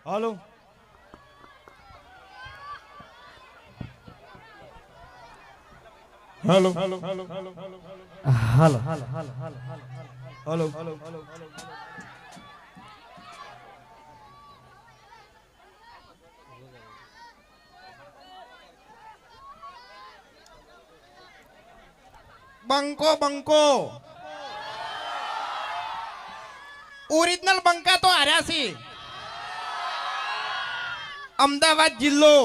હાલો હાલો હાલો હાલો હાલો હાલો હાલો હાલો હાલો બંકો બંકો ઓરિજિનલ બંકા તો હાર્યા છે. અમદાવાદ જિલ્લો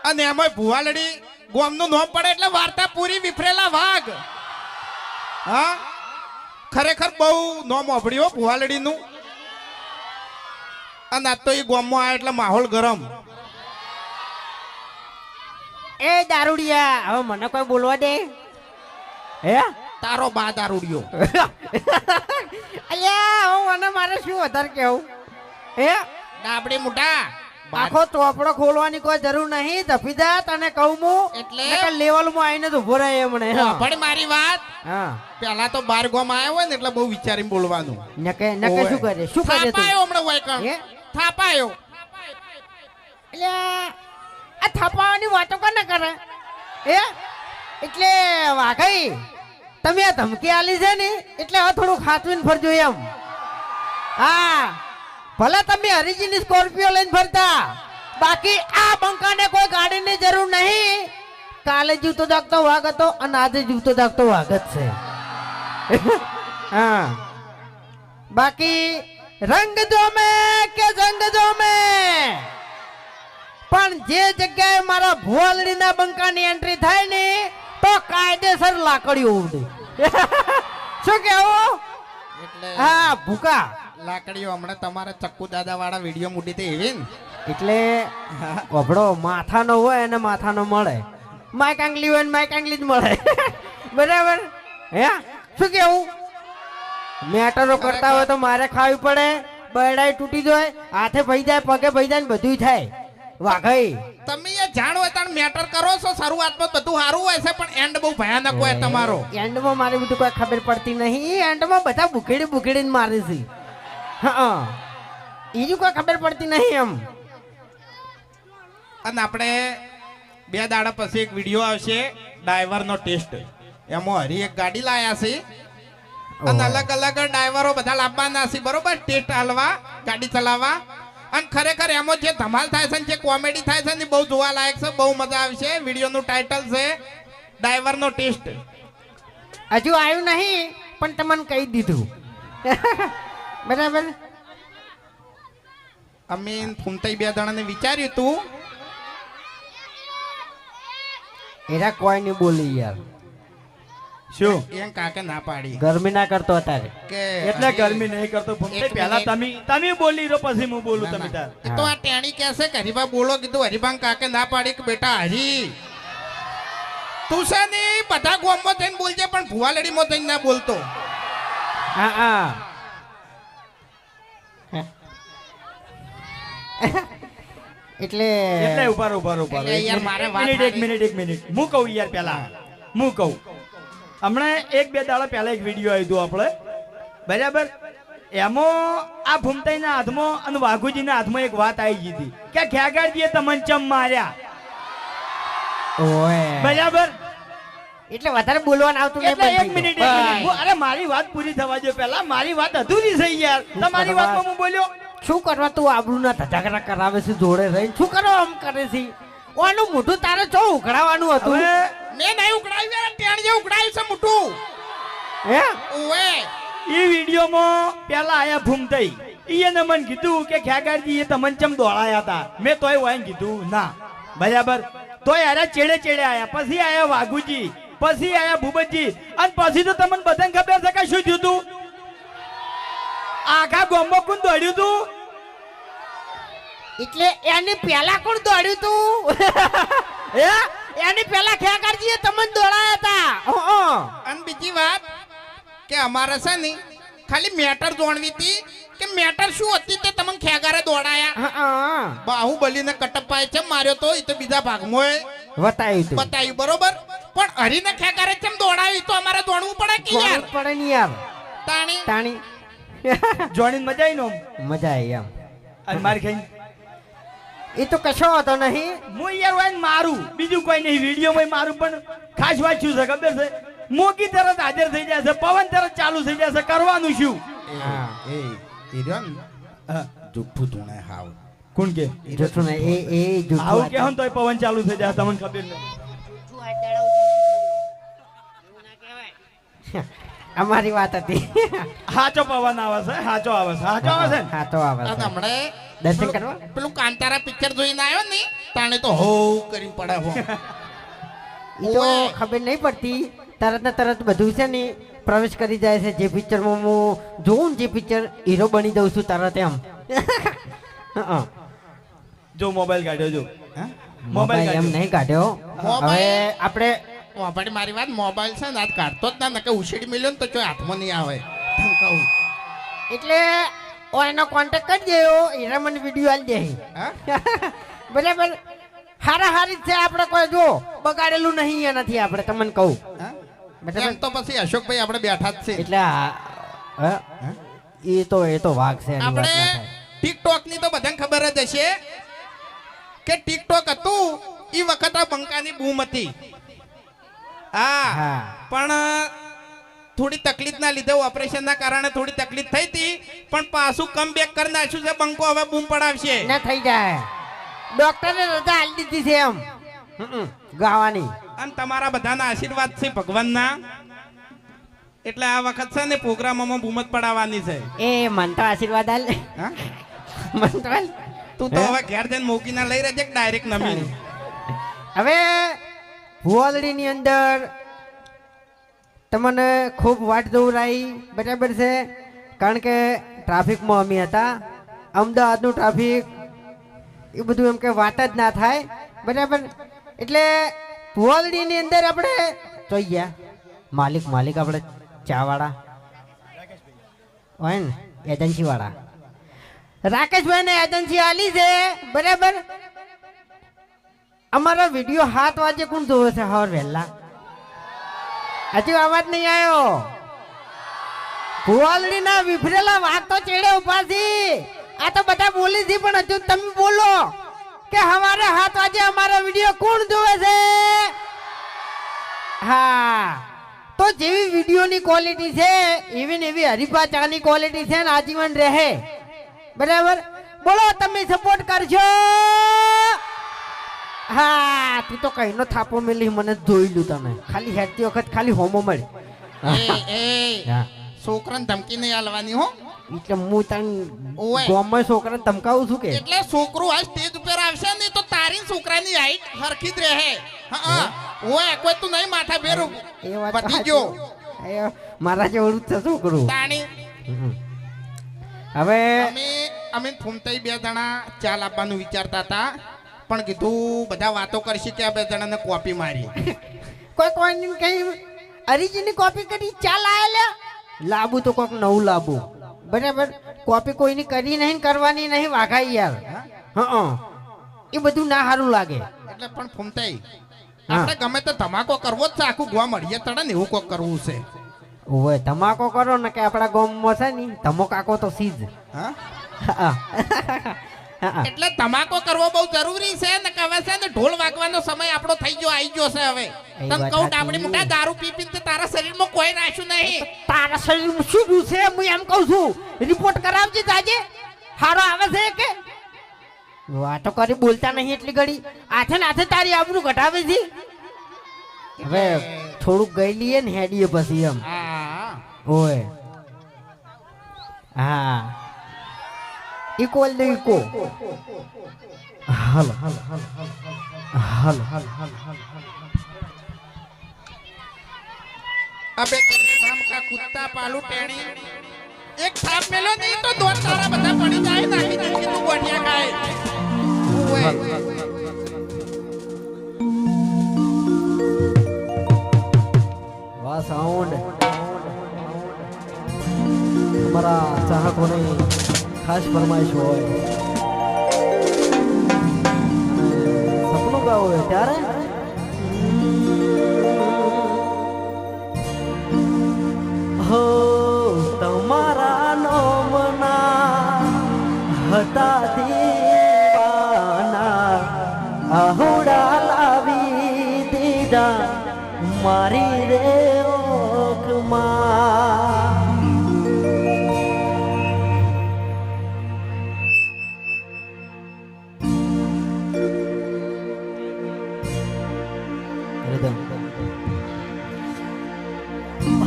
અને એમાં ભુવાલડી ગામનું નામ પડે એટલે વાર્તા પૂરી વિફરેલા વાઘ. હા ખરેખર બહુ નામ ઓભળ્યો ભુવાલડીનું. અને આજ તો એ ગામમાં આવ્યા એટલે માહોલ ગરમ. એ દારૂડિયા હવે મને કોઈ બોલવા દે હે તારો બા દારૂડિયો. અલ્યા હું મને મારે શું વધારે કેવું હે ડાબડી મુઢા આખો ચોપડો ખોલવાની કોઈ જરૂર નહીં ધફીદા તને કહું હું એટલે લેવલ માં આવીને તો ઉભો રહે મને પણ મારી વાત હા પેલા તો બાર ગામ આવ્યો હોય ને એટલે બહુ વિચારીને બોલવાનું. નકે શું કરે થાપાયો હમણાં હોય કણ હે થાપાયો. અલ્યા આ થાપાવાની વાતો કોને કરે હે એટલે વાઘઈ તમે આ ધમકી આલી છે ને એટલે હવે થોડું ખાતવીને ફરજો એમ. હા ભલે તમે હરીજીની સ્કોર્પિયો લઈને ફરતા બાકી આ બંકાને કોઈ ગાડીની જરૂર નહીં. કાલે જીવતો જાગતો વાઘ હતો અને આજે જીવતો જાગતો વાઘ જ છે. હા બાકી રંગ જોમે કે જંગ જોમે પણ જે જગ્યાએ મારા ભુવાલડીના બંકાની એન્ટ્રી થાય ને તો કાયદેસર લાકડીઓ ઉડે. શું કેવું એટલે હા ભૂકા લાકડીઓ હમણાં તમારા ચક્કુ દાદા વાળા વિડીયો મૂડી તે એવી ને એટલે કપડો માથાનો હોય અને માથાનો મળે. માઇક આંગલી હોય ને માઇક આંગલી જ મળે. બરાબર હે શું કેવું મેટરો કરતા હોય તો મારે ખાવી પડે. બરડાઈ તૂટી જાય હાથે ભઈ જાય પગે ભઈ જાય ને બધું થાય. વાઘઈ તમે એ જાણો તાણ મેટર કરો છો. શરૂઆતમાં બધું સારું હોય છે પણ એન્ડ બહુ ભયાનક હોય તમારો. એન્ડમાં મારી બધું કોઈ ખબર પડતી નહીં. એન્ડમાં બધા બુખેડી બુખેડીને મારે છે. હા બીજું કોઈ ખબર પડતી નહીં એમ. અને આપણે 2 દાડા પછી એક વિડીયો આવશે ડ્રાઈવરનો ટેસ્ટ. એમાં હરી એક ગાડી લાયા છે અને અલગ અલગ ડ્રાઈવરો બધા લાવવાના છે બરોબર ટેસ્ટ આલવા ગાડી ચલાવવા. અને ખરેખર એમાં જે ધમાલ થાય છે જે કોમેડી થાય છે ને બહુ જોવા લાયક છે. બહુ મજા આવશે. વિડીયોનું ટાઇટલ છે ડ્રાઈવરનો ટેસ્ટ. હજુ આવ્યું નહીં પણ તમને કહી દીધું. બરાબર અમે ફૂમતાઈ 2 જણાને વિચાર્યું તું એરા કોઈ નહીં બોલી યાર. શું એમ કાકે ના પાડી ગરમી ના કરતો અત્યારે કે એટલે ગરમી નહીં કરતો ભૂમતાઈ પહેલા તમે બોલી રહ્યો પછી હું બોલું. તમે તાર એ તો આ ટેણી કહેશે કે હરીબા બોલો કીધું. હરીબા કાકે ના પાડી કે બેટા હરી તું છે ને બધા ગામમાં જઈને બોલજે પણ ભુવાલડીમાં જઈને ના બોલતો. હા હા એટલે એટલે ઉભા એટલે યાર મારે વાત મિનિટ એક મિનિટ હું કહું યાર પહેલા હું કહું. હમણાં 1-2 દાડા પહેલા એક વિડીયો આવ્યો આપણે બરાબર. એમાં આ ભૂમતાઈના હાથમાં અને વાઘુજીના હાથમાં એક વાત આવી ગઈ હતી કે ખેગારજીએ તમને ચમ માર્યા. ઓય બરાબર એટલે વધારે બોલવાનું આવતું નહીં. એટલે એક મિનિટ અરે મારી વાત પૂરી થવા દો પહેલા. મારી વાત અધૂરી છે યાર. તમારી વાતમાં હું બોલ્યો. શું કરવા તું આબરૂના ધજાગરા કરાવે છે જોડે રહી? શું કરો આમ કરે છે? ઓનું મોઢું તારે ચો ઉઘડાવાનું હતું. હવે મેં નહીં ઉકળાવ્યું યાર ટેણીએ ઉકળાવ્યું છે મોટું. હે ઓએ એ વિડીયોમાં પેલા આયા ભૂમતાઈ એને મને કીધું કે ખેગારજી એ તમને ચમ દોડાયા હતા. મેં તોય વાઈને કીધું ના બરાબર. તોય આયા ચેડે ચેડે આયા. પછી આયા વાઘુજી પછી આયા ભૂપતજી અને પછી તો તમને બધાને ખબર છે કે શું થયું તું. આખા ગામમાં કોણ દોડ્યું તું? એટલે એની પેલા કોણ દોડ્યું તું? હે એની પેલા ખેગારજીએ તમને દોડાયા હતા. અને બીજી વાત કે અમારે છે ને ખાલી મેટર જોણવી હતી કે મેટર શું હતી તે તમને ખેગારે દોડાયા. બાહુબલીને કટપ્પાએ ચમ માર્યો તો એ તો બીજા ભાગમાં બતાવ્યું બતાવ્યું બરોબર. પણ હરીને ખેગારે ચમ દોડાવી તો અમારે દોડવું પડે કે યાર. પડે ને યાર. તાણી તાણી જોડીને મજા આવી નો મજા આવી એમ. અને મારી ખાઈ એ તો કશો હતો નહીં. હું યાર વાઈને મારું બીજું કોઈ નહીં. વિડીયોમાં મારું પણ ખાસ વાત શું છે ખબર છે? મોગી તરત હાજર થઈ જશે, પવન તરત ચાલુ થઈ જશે. કરવાનું શું? એ રહ્યો ને, જુઠ્ઠું ધૂણે હાવ. કોણ કે જૂઠું નહીં, એ જૂઠું આવું વાત. કે તોય પવન ચાલુ થઈ જાય તમને ખબર નહીં. અમારી વાત હતી. હાચો પવન આવે છે, હાચો આવે છે, હાચો આવે છે ને? હા તો આવે આ છે. હમણે દર્શન કરવા પેલું કાંતારા પિક્ચર જોઈને આવ્યો ને તાણે તો હો કરીને પડે હો. ઈ તો ઓએ. ખબર નહીં પડતી. તરત ને તરત બધું છે ને પ્રવેશ કરી જાય છે. જે પિક્ચરમાં હું જોઉં ને જે પિક્ચર હીરો બની દઉં છું તરત એમ. હં. જો મોબાઈલ કાઢ્યો જો. હા? મોબાઈલ એમ નહીં કાઢ્યો. મોબાઈલ? હવે આપણે વાપરી મારી વાત, મોબાઈલ છે ને આજ કાઢતો જ ના નકે ઉછેડી મેલ્યો ને તો ચોય હાથમાં નહીં આવે. તને કહું. એટલે ઓ એનો કોન્ટેક્ટ કરી દેવો. હીરા મને વિડીયો આલી દે. હા? બરાબર. હારા હારી જ છે. આપણે કોઈ જો બગાડેલું નહીં એનાથી. આપણે તમને કહું હા? બરાબર. એમ તો પછી અશોકભાઈ આપણે બેઠા જ છે. એટલે એ તો વાઘ છે. એની વાત આપણે ના થાય. ટિકટોક ની તો બધાને ખબર જ હશે કે ટિકટોક હતું એ વખત આ બંકાની બૂમ હતી. હા, હા. પણ થોડી તકલીફ ના લીધે ઓપરેશન ના કારણે થોડી તકલીફ થઈ હતી, પણ પાછું કમ બેક કરી નાખ્યું છે. બંકો હવે બૂમ પડાવશે. ના થઈ જાય. ડોક્ટરે રજા આલી દીધી છે એમ ગાવાની. અને તમારા બધાના આશીર્વાદ છે ભગવાનના, એટલે આ વખત છે ને પ્રોગ્રામમાં બૂમ જ પડાવવાની છે. એ મન તો આશીર્વાદ આલ. હા? મન તો આલ. તું તો હવે ઘેર જઈને મોકીના લઈ રહેજે ડાયરેક્ટ નમીને. હવે ભુવાલડીની અંદર તમને ખૂબ વાટ દોરાઈ. બરાબર છે. કારણ કે ટ્રાફિકમાં અમે હતા. અમદાવાદનું ટ્રાફિક એ બધું એમ કે વાત જ ના થાય. બરાબર. એટલે ભુવાલડીની અંદર આપણે જોઈ ગયા માલિક આપણે ચાવાળા હોય ને એજન્સી વાળા રાકેશભાઈ ને એજન્સી આલી છે. બરાબર. અમારો વિડીયો 7 વાગે કોણ જોવે છે? હવાર વહેલા હજુ અવાજ નહીં આવ્યો. ભુવાલડી ના વિફરેલા વાત તો ચેડે ઉભા છે. આ તો બધા બોલી છે પણ હજુ તમે બોલો કે હવારે 7 વાગે અમારો વિડીયો કોણ જોવે છે? હા, તો જેવી વિડીયોની ક્વોલિટી છે એવી ને એવી હરીફા ચાની ક્વોલિટી છે ને આજીવન રહે. બરાબર. બોલો તમે સપોર્ટ કરશો? હા, તું તો કઈનો થાપો મેલી મને જોઈ લ્યું. તમે ખાલી હેડતી વખત ખાલી હોમો મળી. એ છોકરાને ધમકી નહીં આલવાની હો. એટલે હું તને ઓય. ગામમાં છોકરાને ધમકાવું છું કે એટલે છોકરું આ સ્ટેજ ઉપર આવશે ને તો તારી છોકરાની હાઈટ હરખી જ રહે. હા, ઓય કોઈ તું નહીં માથા ફેરું. એ વાત તો પતી સાચી. ગયો. એ મારા જેવડું જ છે છોકરું. તાણી હવે અમે ફૂમતાઈ 2 જણા ચાલ આપવાનું વિચારતા હતા, પણ કીધું બધા વાતો કરશે કે આ 2 જણાને કોપી મારી. કોઈ કઈ અરીજીની કોપી કરી ચાલ આયા લાબુ તો કોક નવું લાબુ. બરાબર. કોપી કોઈની કરી નહીં કરવાની નહીં. વાઘાઈ યાર. હા, એ બધું ના સારું લાગે. એટલે પણ ફૂમતાઈ આપણે ગમે તો ધમાકો કરવો જ છે. આખું ગોવા મળીએ તડે ને એવું કોક કરવું છે. ઓય ધમાકો કરો ને કે આપણા ગામમાં છે ને ધમકાકો તો સીજ. હા, હા. એટલે ધમાકો કરવો બહુ જરૂરી છે ને. કે હવે છે ને ઢોલ વાગવાનો સમય આપણો થઈ ગયો, આવી ગયો છે હવે. એ તને વાત કહું સાચી. ડાબડી મોટા દારૂ પી પીને તારા શરીરમાં કોઈ રાખ્યું નહીં. તારા શરીરમાં શું રહ્યું છે? હું એમ કહું છું રિપોર્ટ કરાવજે જાજે. હારો આવે છે કે વાતો કરી બોલતા નહીં એટલી ઘડી. હાથે ને હાથે તારી આબરૂ ઘટાવે છે. હવે થોડુંક ગઈ લઈએ ને હેડીએ પછી એમ. હા, ઓય હા, ઇકો દે ઇકો. હાલ હાલ હાલ હાલ હાલ હાલ હાલ. અબે તેરે નામ કા કુત્તા પાલુ ટેણી એક થાપ મેલો નહીં તો દો તારા બધા પડી જાય. નાખી દે કે તું ગોઠિયા ખાય. ઓય વાહ સાઉન્ડ અમારા ચાહકોની ખાસ ફરમાઈશ હોય. સપનું ગાવું હોય ત્યારે હો તમારા નોમના હતા દીવાના આહુડા લાવી દીધા મારી રે ઓખમાં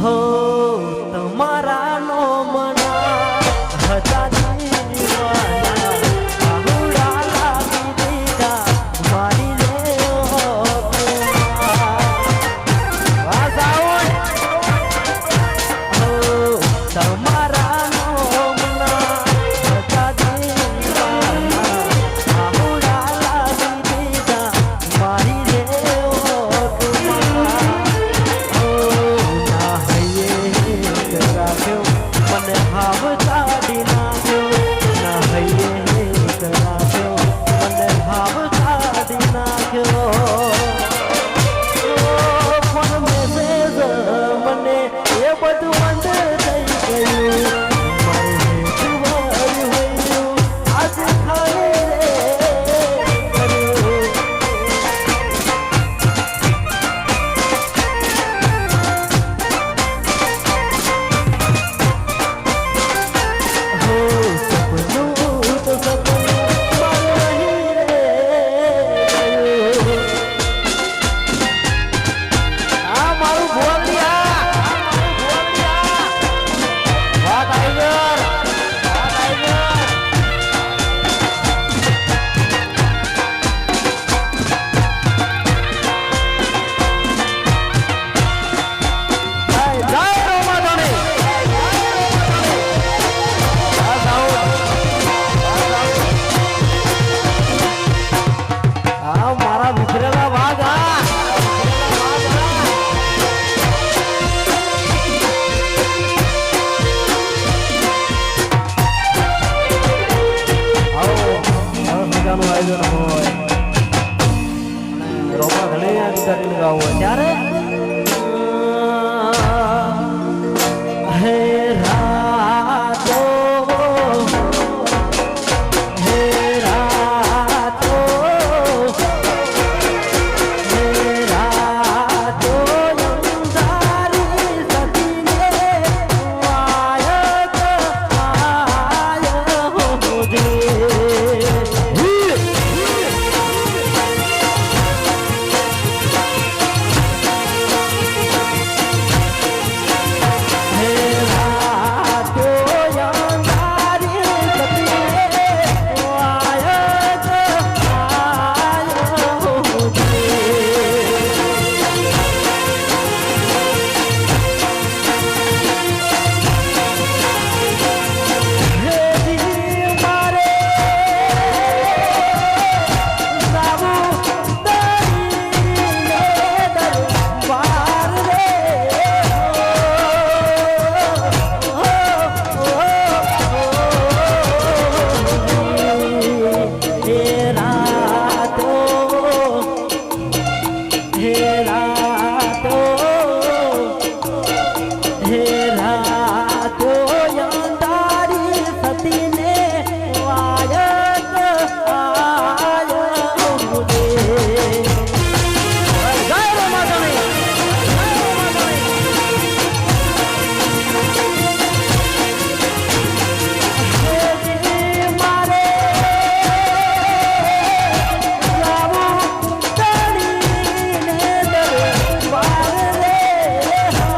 હો તમારા નો મના હતા દીવાના આહુડા લાવી દીધા મારી રે તમારા નો મના હતા દીવાના આહુડા લાવી દીધા મારી રે મને ભાવ કાઢી નાખ્યો ના હૈયે કરાવ્યો મને ભાવ કાઢી નાખ્યો પણ મેસેજ મને એ બધું બંધ થઈ ગયું આજ ખાલી રે કર્યું ત્યારે હે રાતો હે રાતો હે રાતો અંધારી સતીને આયત આય હોજે Hey